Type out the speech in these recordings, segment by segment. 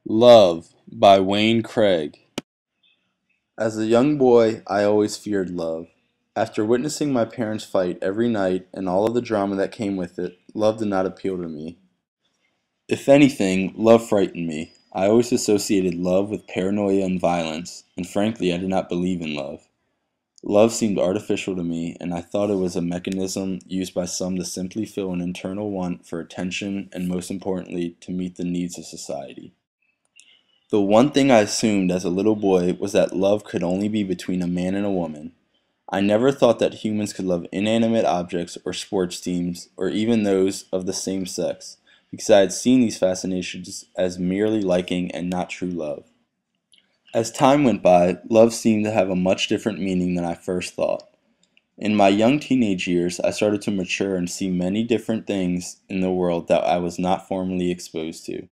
Love by Wayne Craig. As a young boy, I always feared love. After witnessing my parents fight every night and all of the drama that came with it, love did not appeal to me. If anything, love frightened me. I always associated love with paranoia and violence, and frankly, I did not believe in love. Love seemed artificial to me, and I thought it was a mechanism used by some to simply fill an internal want for attention and, most importantly, to meet the needs of society. The one thing I assumed as a little boy was that love could only be between a man and a woman. I never thought that humans could love inanimate objects or sports teams or even those of the same sex, because I had seen these fascinations as merely liking and not true love. As time went by, love seemed to have a much different meaning than I first thought. In my young teenage years, I started to mature and see many different things in the world that I was not formerly exposed to.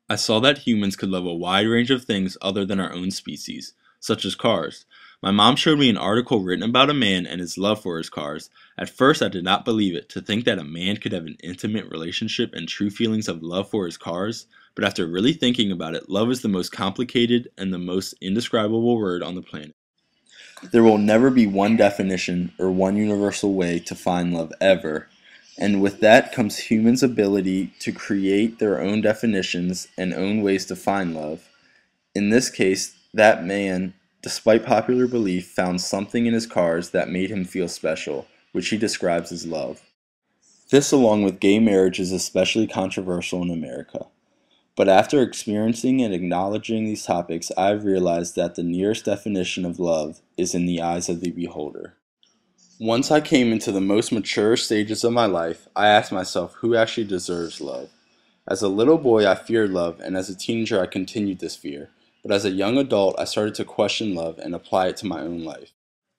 I saw that humans could love a wide range of things other than our own species, such as cars. My mom showed me an article written about a man and his love for his cars. At first, I did not believe it, to think that a man could have an intimate relationship and true feelings of love for his cars. But after really thinking about it, love is the most complicated and the most indescribable word on the planet. There will never be one definition or one universal way to find love ever. And with that comes humans' ability to create their own definitions and own ways to find love. In this case, that man, despite popular belief, found something in his cars that made him feel special, which he describes as love. This, along with gay marriage, is especially controversial in America. But after experiencing and acknowledging these topics, I have realized that the nearest definition of love is in the eyes of the beholder. Once I came into the most mature stages of my life, I asked myself who actually deserves love. As a little boy, I feared love, and as a teenager, I continued this fear. But as a young adult, I started to question love and apply it to my own life.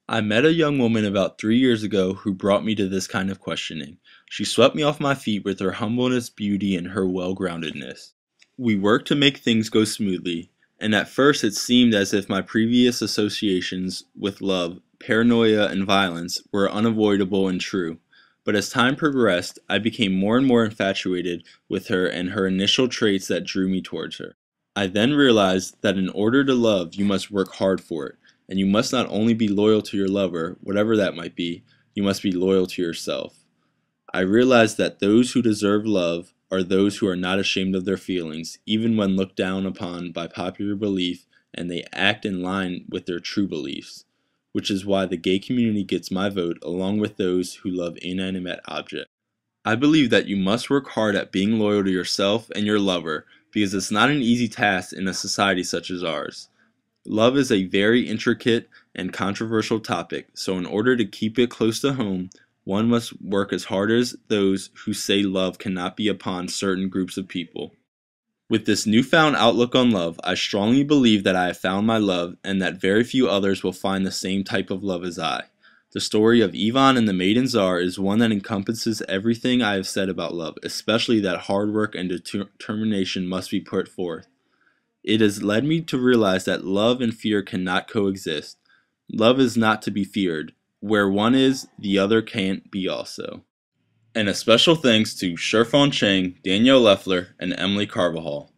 I met a young woman about 3 years ago who brought me to this kind of questioning. She swept me off my feet with her humbleness, beauty, and her well-groundedness. We worked to make things go smoothly, and at first it seemed as if my previous associations with love, paranoia, and violence were unavoidable and true. But as time progressed, I became more and more infatuated with her and her initial traits that drew me towards her. I then realized that in order to love, you must work hard for it, and you must not only be loyal to your lover, whatever that might be, you must be loyal to yourself. I realized that those who deserve love are those who are not ashamed of their feelings, even when looked down upon by popular belief, and they act in line with their true beliefs, which is why the gay community gets my vote along with those who love inanimate objects. I believe that you must work hard at being loyal to yourself and your lover because it's not an easy task in a society such as ours. Love is a very intricate and controversial topic, so in order to keep it close to home, one must work as hard as those who say love cannot be upon certain groups of people. With this newfound outlook on love, I strongly believe that I have found my love and that very few others will find the same type of love as I. The story of Ivan and the Maiden Tsar is one that encompasses everything I have said about love, especially that hard work and determination must be put forth. It has led me to realize that love and fear cannot coexist. Love is not to be feared. Where one is, the other can't be also. And a special thanks to Sherfon Chang, Danielle Leffler, and Emily Carvajal.